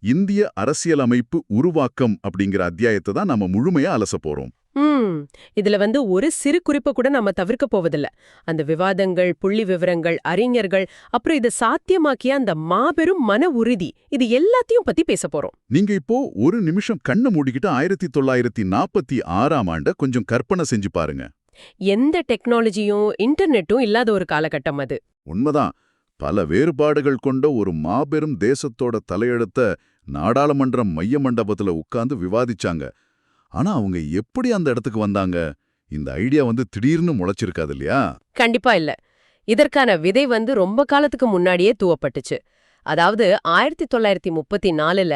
இந்திய அரசியலமைப்பு உருவாக்கம் அப்படிங்கிற அத்தியாயத்தை தான் நம்ம முழுமையா அலச போறோம். இதுல ஒரு சிறு குறிப்பை கூட நம்ம தவிர்க்க போவதில்ல. அந்த விவாதங்கள், புள்ளி விவரங்கள், அறிஞர்கள், அப்புறம் இதை சாத்தியமாக்கிய அந்த மாபெரும் மன உறுதி, இது எல்லாத்தையும் பத்தி பேச போறோம். நீங்க இப்போ ஒரு நிமிஷம் கண்ணை மூடிக்கிட்டு 1946ஆம் ஆண்ட கொஞ்சம் கற்பனை செஞ்சு பாருங்க. எந்த டெக்னாலஜியும் இன்டர்நெட்டும் இல்லாத ஒரு காலகட்டம் அது. உண்மைதான். பல வேறுபாடுகள் கொண்ட ஒரு மாபெரும் தேசத்தோட தலையெழுத்த நாடாளுமன்றம் மைய மண்டபத்துல உட்கார்ந்து விவாதிச்சாங்க. ஆனா அவங்க எப்படி அந்த இடத்துக்கு வந்தாங்க? இந்த ஐடியா திடீர்னு முளைச்சிருக்காது இல்லையா? கண்டிப்பா இல்ல. இதற்கான விதை ரொம்ப காலத்துக்கு முன்னாடியே தூவப்பட்டுச்சு. அதாவது 1934ல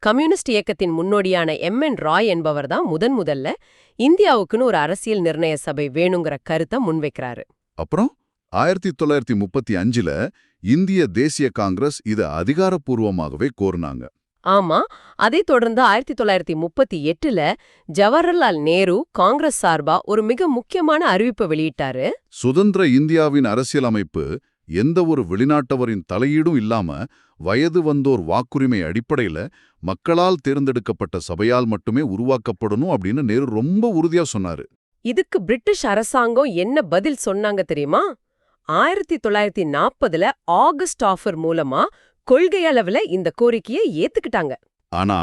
கம்யூனிஸ்ட் இயக்கத்தின் முன்னோடியான எம்.என். ராய் என்பவர் தான் முதல்ல இந்தியாவுக்குன்னு ஒரு அரசியல் நிர்ணய சபை வேணுங்கிற கருத்தை முன்வைக்கிறாரு. அப்புறம் 1935ல இந்திய தேசிய காங்கிரஸ் இதை அதிகாரப்பூர்வமாகவே கோருனாங்க. ஆமா, அதைத் தொடர்ந்து 1938ல ஜவஹர்லால் நேரு காங்கிரஸ் சார்பா ஒரு மிக முக்கியமான அறிவிப்பை வெளியிட்டாரு. சுதந்திர இந்தியாவின் அரசியலமைப்பு எந்த ஒரு வெளிநாட்டவரின் தலையீடும் இல்லாம வயது வந்தோர் வாக்குரிமை அடிப்படையில மக்களால் தேர்ந்தெடுக்கப்பட்ட சபையால் மட்டுமே உருவாக்கப்படணும் அப்படின்னு நேரு ரொம்ப உறுதியா சொன்னாரு. இதுக்கு பிரிட்டிஷ் அரசாங்கம் என்ன பதில் சொன்னாங்க தெரியுமா? 1940ல ஆகஸ்ட் ஆஃபர் மூலமா கொள்கை அளவுல இந்த கோரிக்கையை ஏத்துக்கிட்டாங்க. ஆனா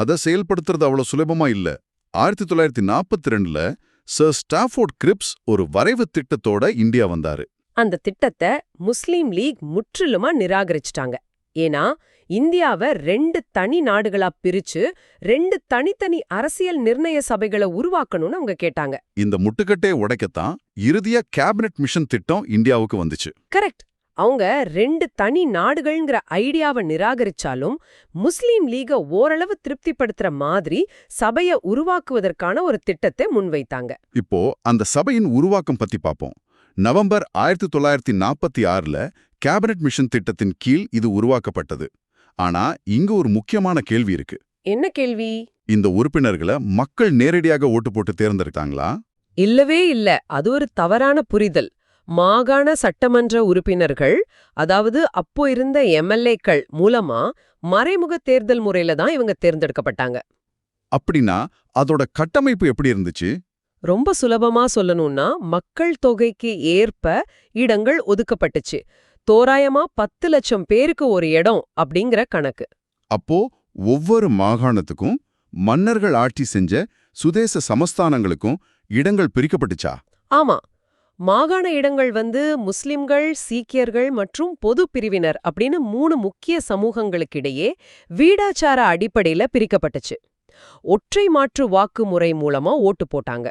அதை செயல்படுத்துறது அவ்வளவு சுலபமா இல்ல. 1942ல சர் ஸ்டாஃபோர்ட் கிரிப்ஸ் ஒரு வரைவு திட்டத்தோட இந்தியா வந்தாரு. அந்த திட்டத்தை முஸ்லீம் லீக் முற்றிலுமா நிராகரிச்சிட்டாங்க. ஏன்னா இந்தியாவை 2 தனி நாடுகளா பிரிச்சு 2 தனித்தனி அரசியல் நிர்ணய சபைகளை உருவாக்கணும்னு அவங்க கேட்டாங்க. இந்த முட்டுக்கட்டை உடைக்கத்தான் இறுதியா கேபினட் மிஷன் திட்டம் இந்தியாவுக்கு வந்துச்சு. கரெக்ட். அவங்க 2 தனி நாடுகள்ங்கிற ஐடியாவை நிராகரிச்சாலும் முஸ்லீம் லீக ஓரளவு திருப்திப்படுத்துற மாதிரி சபையை உருவாக்குவதற்கான ஒரு திட்டத்தை முன்வைத்தாங்க. இப்போ அந்த சபையின் உருவாக்கம் பத்தி பார்ப்போம். நவம்பர் 1946ல கேபினட் மிஷன் திட்டத்தின் கீழ் இது உருவாக்கப்பட்டது. ஆனா இங்க ஒரு முக்கியமான கேள்வி இருக்கு. என்ன கேள்வி? இந்த உறுப்பினர்களை மக்கள் நேரடியாக ஓட்டு போட்டு தேர்ந்தெடுத்தாங்களா? இல்லவே இல்ல. அது ஒரு தவறான புரிதல். மாகாண சட்டமன்ற உறுப்பினர்கள், அதாவது அப்போ இருந்த எம்எல்ஏக்கள் மூலமா மறைமுக தேர்தல் முறையில தான் இவங்க தேர்ந்தெடுக்கப்பட்டாங்க. அப்படின்னா அதோட கட்டமைப்பு எப்படி இருந்துச்சு? ரொம்ப சுலபமா சொல்லணும்னா மக்கள் தொகைக்கு ஏற்ப இடங்கள் ஒதுக்கப்பட்டுச்சு. தோராயமா 10 லட்சம் பேருக்கு ஒரு இடம் அப்படிங்கிற கணக்கு. அப்போ ஒவ்வொரு மாகாணத்துக்கும் மன்னர்கள் ஆட்சி செஞ்ச சுதேச சமஸ்தானங்களுக்கும் இடங்கள் பிரிக்கப்பட்டுச்சா? ஆமா, மாகாண இடங்கள் முஸ்லிம்கள், சீக்கியர்கள் மற்றும் பொது பிரிவினர் அப்படின்னு 3 முக்கிய சமூகங்களுக்கிடையே வீடாச்சார அடிப்படையில பிரிக்கப்பட்டுச்சு. ஒற்றை மாற்று வாக்கு முறை மூலமா ஓட்டு போட்டாங்க.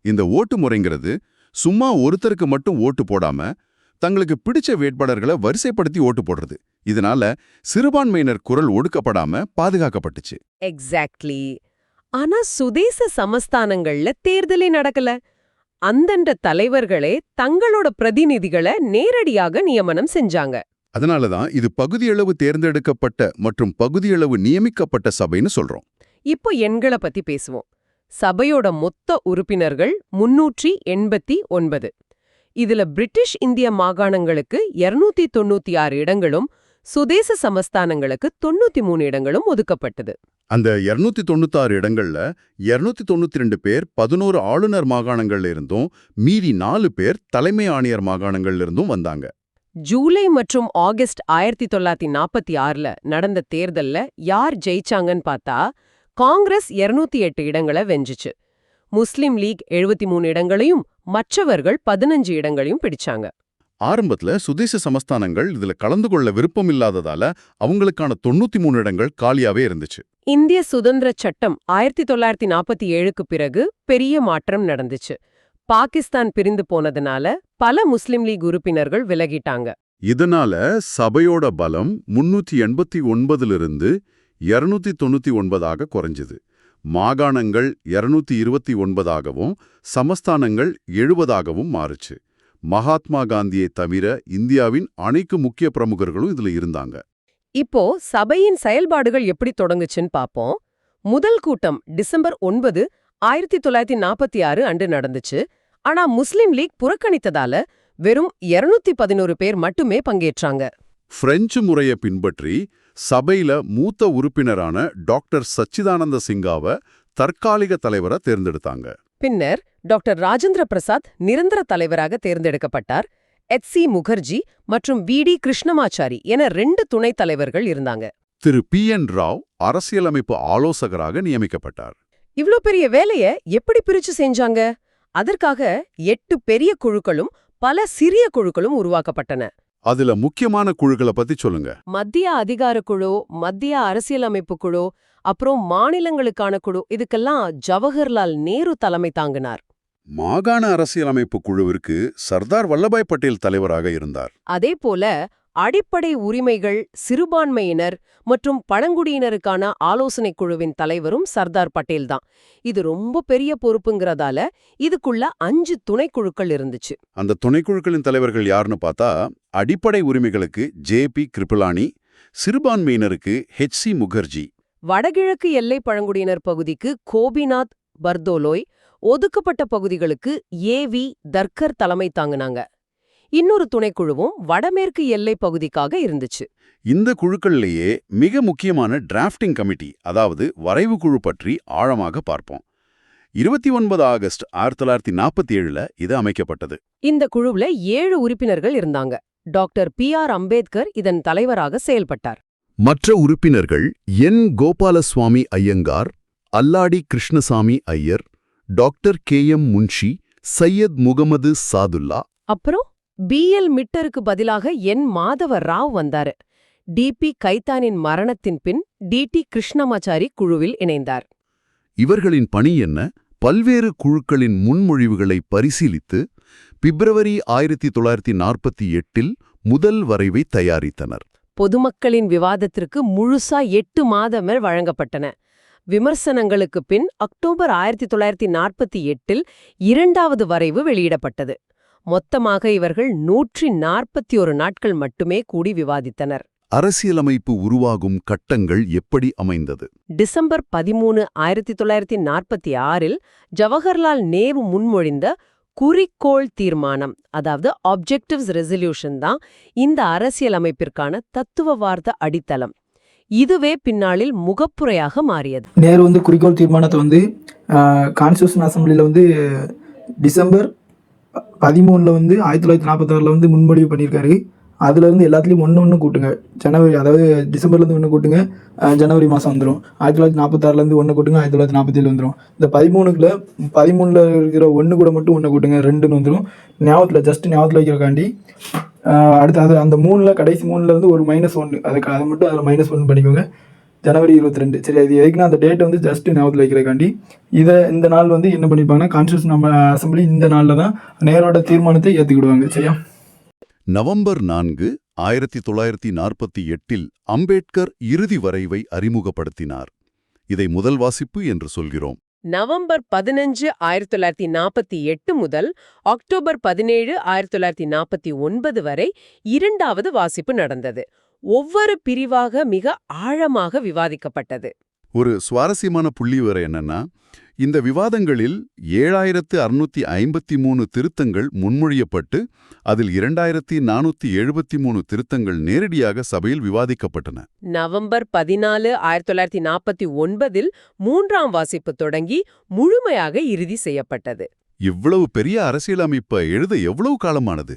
இந்த ஓட்டு முறைங்கிறது சும்மா ஒருத்தருக்கு மட்டும் ஓட்டு போடாம தங்களுக்கு பிடிச்ச வேட்பாளர்களை வரிசைப்படுத்தி ஓட்டு போடுறது. இதனால சிறுபான்மையினர் குரல் ஒடுக்கப்படாம பாதுகாக்கப்பட்டுச்சு. எக்ஸாக்ட்லி. ஆனா சுதேச சமஸ்தானங்கள்ல தேர்தலே நடக்கல. அந்தண்ட தலைவர்களே தங்களோட பிரதிநிதிகளை நேரடியாக நியமனம் செஞ்சாங்க. அதனாலதான் இது பகுதியளவு தேர்ந்தெடுக்கப்பட்ட மற்றும் பகுதியளவு நியமிக்கப்பட்ட சபைன்னு சொல்றோம். இப்போ எண்களை பத்தி பேசுவோம். சபையோட மொத்த உறுப்பினர்கள் 389. இதுல பிரிட்டிஷ் இந்திய மாகாணங்களுக்கு 296 இடங்களும் சுதேச சமஸ்தானங்களுக்கு 93 இடங்களும் ஒதுக்கப்பட்டது. அந்த 296 இடங்கள்ல 292 பேர் 11 ஆளுநர் மாகாணங்கள்ல இருந்தும் மீதி 4 பேர் தலைமை ஆணையர் மாகாணங்கள்ல இருந்தும் வந்தாங்க. ஜூலை மற்றும் ஆகஸ்ட் 1946ல நடந்த தேர்தல்ல யார் ஜெயிச்சாங்கன்னு பார்த்தா காங்கிரஸ் 208 இடங்களை வெஞ்சுச்சு. முஸ்லிம் லீக் 73 இடங்களையும் மற்றவர்கள் 15 இடங்களையும் பிடிச்சாங்க. ஆரம்பத்துல சுதேச சமஸ்தானங்கள் இதுல கலந்து கொள்ள விருப்பம் இல்லாததால அவங்களுக்கான 93 இடங்கள் காலியாவே இருந்துச்சு. இந்திய சுதந்திர சட்டம் 1947க்கு பிறகு பெரிய மாற்றம் நடந்துச்சு. பாகிஸ்தான் பிரிந்து போனதுனால பல முஸ்லிம் லீக் உறுப்பினர்கள் விலகிட்டாங்க. இதனால சபையோட பலம் 389லிருந்து 299ஆக குறைஞ்சது. மாகாணங்கள் 229ஆகவும் சமஸ்தானங்கள் 70ஆகவும் மாறுச்சு. மகாத்மா காந்தியை தவிர இந்தியாவின் அனைத்து முக்கிய பிரமுகர்களும் இதுல இருந்தாங்க. இப்போ சபையின் செயல்பாடுகள் எப்படி தொடங்குச்சுன்னு பாப்போம். முதல் கூட்டம் டிசம்பர் 9, 1946 அன்று நடந்துச்சு. ஆனா முஸ்லிம் லீக் புறக்கணித்ததால வெறும் 211 பேர் மட்டுமே பங்கேற்றாங்க. பிரெஞ்சு முறையை பின்பற்றி சபையில மூத்த உறுப்பினரான டாக்டர் சச்சிதானந்த சிங்காவை தற்காலிக தலைவரா தேர்ந்தெடுத்தாங்க. பின்னர் டாக்டர் ராஜேந்திர பிரசாத் நிரந்தர தலைவராக தேர்ந்தெடுக்கப்பட்டார். எச்.சி. முகர்ஜி மற்றும் வி.டி. கிருஷ்ணமாச்சாரி என 2 துணைத் தலைவர்கள் இருந்தாங்க. திரு பி.என். ராவ் அரசியலமைப்பு ஆலோசகராக நியமிக்கப்பட்டார். இவ்ளோ பெரிய வேலைய எப்படி பிரிச்சு செஞ்சாங்க? அதற்காக 8 பெரிய குழுக்களும் பல சிறிய குழுக்களும் உருவாக்கப்பட்டன. அதுல முக்கியமான குழுக்களை பத்தி சொல்லுங்க. மத்திய அதிகார குழு, மத்திய அரசியலமைப்பு குழு, அப்புறம் மாநிலங்களுக்கான குழு, இதுக்கெல்லாம் ஜவஹர்லால் நேரு தலைமை தாங்கினார். மாகாண அரசியலமைப்பு குழுவிற்கு சர்தார் வல்லபாய் பட்டேல் தலைவராக இருந்தார். அதேபோல அடிப்படை உரிமைகள், சிறுபான்மையினர் மற்றும் பழங்குடியினருக்கான ஆலோசனைக் குழுவின் தலைவரும் சர்தார் பட்டேல் தான். இது ரொம்ப பெரிய பொறுப்புங்கிறதால இதுக்குள்ள 5 துணைக்குழுக்கள் இருந்துச்சு. அந்த துணைக்குழுக்களின் தலைவர்கள் யாருன்னு பார்த்தா, அடிப்படை உரிமைகளுக்கு ஜே.பி. கிருபலானி, சிறுபான்மையினருக்கு எச்.சி. முகர்ஜி, வடகிழக்கு எல்லை பழங்குடியினர் பகுதிக்கு கோபிநாத் பர்தோலோய், ஒதுக்கப்பட்ட பகுதிகளுக்கு ஏ.வி. தர்கர் தலைமை தாங்கினாங்க. இன்னொரு துணைக்குழுவும் வடமேற்கு எல்லை பகுதிக்காக இருந்துச்சு. இந்த குழுக்கள்லேயே மிக முக்கியமான டிராஃப்டிங் கமிட்டி, அதாவது வரைவு குழு பற்றி ஆழமாக பார்ப்போம். 29 ஆகஸ்ட் 1947 இது அமைக்கப்பட்டது. இந்த குழுவுல 7 உறுப்பினர்கள் இருந்தாங்க. Doctor B.R.. அம்பேத்கர் இதன் தலைவராக செயல்பட்டார். மற்ற உறுப்பினர்கள் என். கோபாலசுவாமி ஐயங்கார், அல்லாடி கிருஷ்ணசாமி ஐயர், டாக்டர் கே.எம். முன்ஷி, சையத் முகமது சாதுல்லா. அப்புறம் பி.எல். மிட்டருக்கு பதிலாக என். மாதவ ராவ் வந்தாரு. டி.பி. கைத்தானின் மரணத்தின் பின் டி.டி. கிருஷ்ணமாச்சாரி குழுவில் இணைந்தார். இவர்களின் பணி என்ன? பல்வேறு குழுக்களின் முன்மொழிவுகளை பரிசீலித்து பிப்ரவரி 1948 முதல் வரைவை தயாரித்தனர். பொதுமக்களின் விவாதத்திற்கு முழுசா 8 மாதங்கள் வழங்கப்பட்டன. விமர்சனங்களுக்கு பின் அக்டோபர் 1948 2வது வரைவு வெளியிடப்பட்டது. மொத்தமாக இவர்கள் 141 நாட்கள் மட்டுமே கூடி விவாதித்தனர். அரசியலமைப்பு உருவாகும் கட்டங்கள் எப்படி அமைந்தது? டிசம்பர் 13, 1946 ஜவஹர்லால் நேரு முன்மொழிந்த குறிக்கோள் தீர்மானம், அதாவது ஆப்ஜெக்டிவ்ஸ் ரெசல்யூஷன் தான் இந்த அரசியலமைப்பிற்கான தத்துவவார்த்த அடித்தளம். இதுவே பின்னாளில் முகப்புரையாக மாறியது. நேரு குறிக்கோள் தீர்மானத்தை கான்ஸ்டியூஷன் அசம்பிளியில் டிசம்பர் 13 1946 முன்மொழிவு பண்ணியிருக்காரு. அதுலேருந்து எல்லாத்துலேயும் ஒன்று கூட்டுங்க. ஜனவரி, அதாவது டிசம்பர்லேருந்து 1 கூட்டுங்க, ஜனவரி மாதம் வந்துடும். 1946 1 கூட்டுங்க, 1947 வந்துடும். இந்த 13 இருக்கிற 1 கூட மட்டும் 1 கூட்டுங்க, 2ன்னு வந்துடும். ஞாபகத்தில் வைக்கிறக்காண்டி அடுத்து அந்த 3 கடைசி 3 ஒரு -1, அதை மட்டும் அதில் -1 பண்ணிக்கோங்க. ஜனவரி 22. சரி, அது எதுக்குன்னா அந்த டேட்டை ஜஸ்ட் ஞாபகத்தில் வைக்கிறக்காண்டி இந்த நாள் என்ன பண்ணியிருப்பாங்கன்னா, கான்ஸ்டியூஷன் அசம்பிளி இந்த நாளில் தான் நேரோட தீர்மானத்தை ஏற்றுக்கிடுவாங்க. சரியா? நவம்பர் 4, 1948 அம்பேத்கர் இறுதி வரைவை அறிமுகப்படுத்தினார். இதை முதல் வாசிப்பு என்று சொல்கிறோம். நவம்பர் 15, 1948 முதல் அக்டோபர் 17, 1949 வரை 2வது வாசிப்பு நடந்தது. ஒவ்வொரு பிரிவாக மிக ஆழமாக விவாதிக்கப்பட்டது. ஒரு சுவாரஸ்யமான புள்ளிவிவர என்னன்னா, இந்த விவாதங்களில் 7653 திருத்தங்கள் முன்மொழியப்பட்டு அதில் 2473 திருத்தங்கள் நேரடியாக சபையில் விவாதிக்கப்பட்டன. நவம்பர் 14, 1949 3ஆம் வாசிப்பு தொடங்கி முழுமையாக இறுதி செய்யப்பட்டது. இவ்வளவு பெரிய அரசியலமைப்பை எழுத எவ்வளவு காலமானது?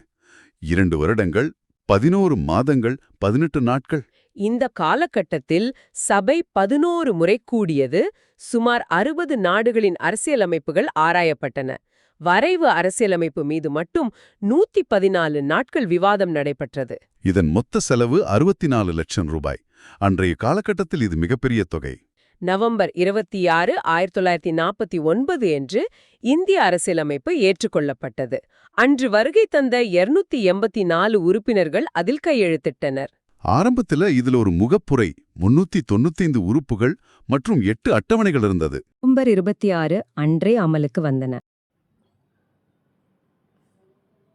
2 வருடங்கள், 11 மாதங்கள், 18 நாட்கள். இந்த காலகட்டத்தில் சபை 11 முறை கூடியது. சுமார் 60 நாடுகளின் அரசியலமைப்புகள் ஆராயப்பட்டன. வரைவு அரசியலமைப்பு மீது மட்டும் 114 நாட்கள் விவாதம் நடைபெற்றது. இதன் மொத்த செலவு 64 லட்சம் ரூபாய். அன்றைய காலகட்டத்தில் இது மிகப்பெரிய தொகை. நவம்பர் 26, 1949 என்று இந்திய அரசியலமைப்பு ஏற்றுக்கொள்ளப்பட்டது. அன்று வருகை தந்த 284 உறுப்பினர்கள் அதில் கையெழுத்திட்டனர். ஆரம்பத்துல இதுல ஒரு முகப்புரை, 395 உறுப்புகள் மற்றும் 8 அட்டவணைகள் இருந்தது. நவம்பர் 26 அன்றே அமலுக்கு வந்தன.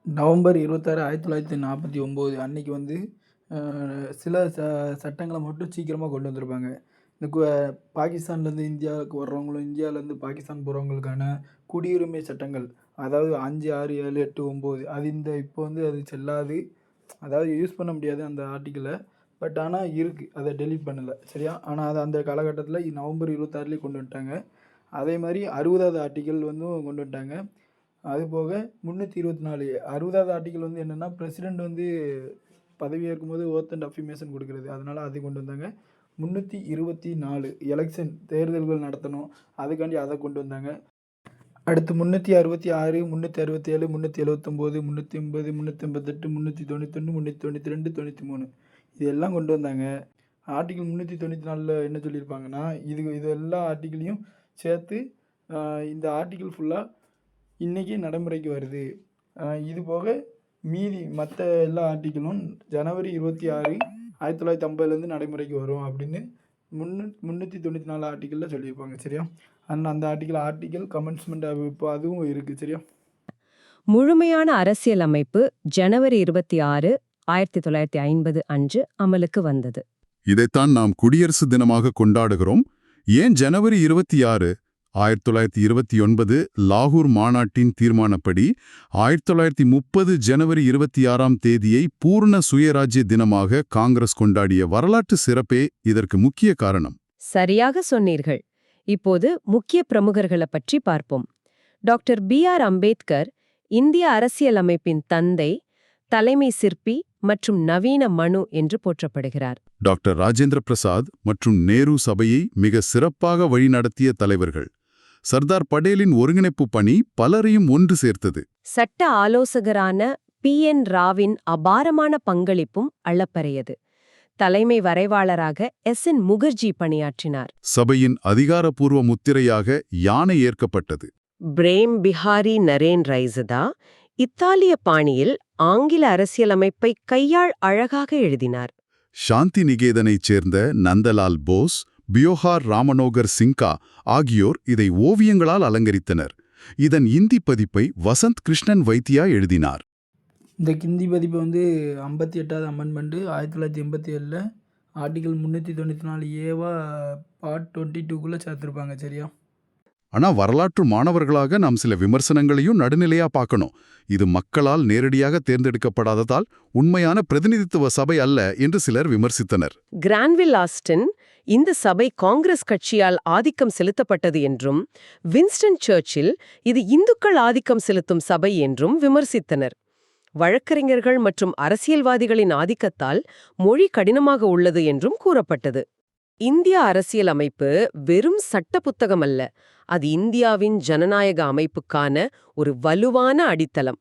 நவம்பர் 26, 1949 அன்னைக்கு சில சட்டங்களை மட்டும் சீக்கிரமாக கொண்டு வந்திருப்பாங்க. இந்த பாகிஸ்தான்லேருந்து இந்தியாவுக்கு வர்றவங்களும் இந்தியாவிலேருந்து பாகிஸ்தான் போகிறவங்களுக்கான குடியுரிமை சட்டங்கள், அதாவது 5, 6, 7, 8, 9 அது இப்போ அது செல்லாது, அதாவது யூஸ் பண்ண முடியாது அந்த ஆர்டிக்கிளை. பட் ஆனால் இருக்குது, அதை டெலீட் பண்ணலை சரியா. ஆனால் அது அந்த காலகட்டத்தில் நவம்பர் 26 கொண்டு வந்துட்டாங்க. அதே மாதிரி 60வது ஆர்டிக்கல் வந்து கொண்டு வந்துட்டாங்க. அது போக 324 60வது ஆர்டிக்கல் வந்து என்னென்னா பிரசிடெண்ட் வந்து பதவியேற்கும் போது ஓத் அண்ட் அஃபிமேஷன் கொடுக்குறது, அதனால் அது கொண்டு வந்தாங்க. 324 எலெக்ஷன் தேர்தல்கள் நடத்தணும், அதுக்காண்டி அதை கொண்டு வந்தாங்க. அடுத்து 366 367 379 380 388 391 392 93 இதெல்லாம் கொண்டு வந்தாங்க. ஆர்டிக்கல் 394 என்ன சொல்லியிருப்பாங்கன்னா, இது எல்லா ஆர்டிக்கலையும் சேர்த்து இந்த ஆர்டிக்கல் ஃபுல்லாக இன்றைக்கி நடைமுறைக்கு வருது. இது போக மீதி மற்ற எல்லா ஆர்டிக்கலும் ஜனவரி 26 1950 நடைமுறைக்கு வரும் அப்படின்னு 394 ஆர்டிக்கலில் சொல்லியிருப்பாங்க சரியா. அந்த ஆர்டிக்கல் கமென்ஸ்மெண்ட் இப்போ அதுவும் இருக்குது சரியா. முழுமையான அரசியலமைப்பு ஜனவரி 26, 1950 அன்று அமலுக்கு வந்தது. இதைத்தான் நாம் குடியரசு தினமாக கொண்டாடுகிறோம். ஏன் ஜனவரி 26? 1929 லாகூர் மாநாட்டின் தீர்மானப்படி 1930 ஜனவரி 26ஆம் தேதியை பூர்ண சுயராஜ்ய தினமாக காங்கிரஸ் கொண்டாடிய வரலாற்று சிறப்பே இதற்கு முக்கிய காரணம். சரியாக சொன்னீர்கள். இப்போது முக்கிய பிரமுகர்களை பற்றி பார்ப்போம். Doctor B.R. அம்பேத்கர் இந்திய அரசியலமைப்பின் தந்தை, தலைமை சிற்பி மற்றும் நவீன மனு என்று போற்றப்படுகிறார். டாக்டர் ராஜேந்திர பிரசாத் மற்றும் நேரு சபையை மிக சிறப்பாக வழிநடத்திய தலைவர்கள். சர்தார் படேலின் ஒருங்கிணைப்பு பணி பலரையும் ஒன்று சேர்த்தது. சட்ட ஆலோசகரான P.N. ராவின் அபாரமான பங்களிப்பும் அளப்பரியது. தலைமை வரைவாளராக S.N. முகர்ஜி பணியாற்றினார். சபையின் அதிகாரப்பூர்வ முத்திரையாக யானை ஏற்கப்பட்டது. பிரேம் பிஹாரி நரேன் ரைசதா இத்தாலிய பாணியில் ஆங்கில அரசியலமைப்பை கையாள் அழகாக எழுதினார். சாந்தி நிகேதனைச் சேர்ந்த நந்தலால் போஸ், பியோஹார் ராமனோகர் சிங்கா ஆகியோர் இதை ஓவியங்களால் அலங்கரித்தனர். இதன் இந்தி பதிப்பை வசந்த் கிருஷ்ணன் வைத்தியா எழுதினார். இந்த ஹிந்தி பதிப்பை வந்து 58வது அமெண்ட்மெண்ட் 1987 ஆர்டிகல் 394A பார்ட் 22க்குள்ளே சேர்த்துருப்பாங்க சரியா. ஆனா வரலாற்று மாணவர்களாக நாம் சில விமர்சனங்களையும் நடுநிலையா பார்க்கணும். இது மக்களால் நேரடியாக தேர்ந்தெடுக்கப்படாததால் உண்மையான பிரதிநிதித்துவ சபை அல்ல என்று சிலர் விமர்சித்தனர். கிரான்வில் ஆஸ்டன் இந்த சபை காங்கிரஸ் கட்சியால் ஆதிக்கம் செலுத்தப்பட்டது என்றும், வின்ஸ்டன் சர்ச்சில் இது இந்துக்கள் ஆதிக்கம் செலுத்தும் சபை என்றும் விமர்சித்தனர். வழக்கறிஞர்கள் மற்றும் அரசியல்வாதிகளின் ஆதிக்கத்தால் மொழி கடினமாக உள்ளது என்றும் கூறப்பட்டது. இந்திய அரசியலமைப்பு வெறும் சட்ட புத்தகம் அல்ல, அது இந்தியாவின் ஜனநாயக அமைப்புக்கான ஒரு வலுவான அடித்தளம்.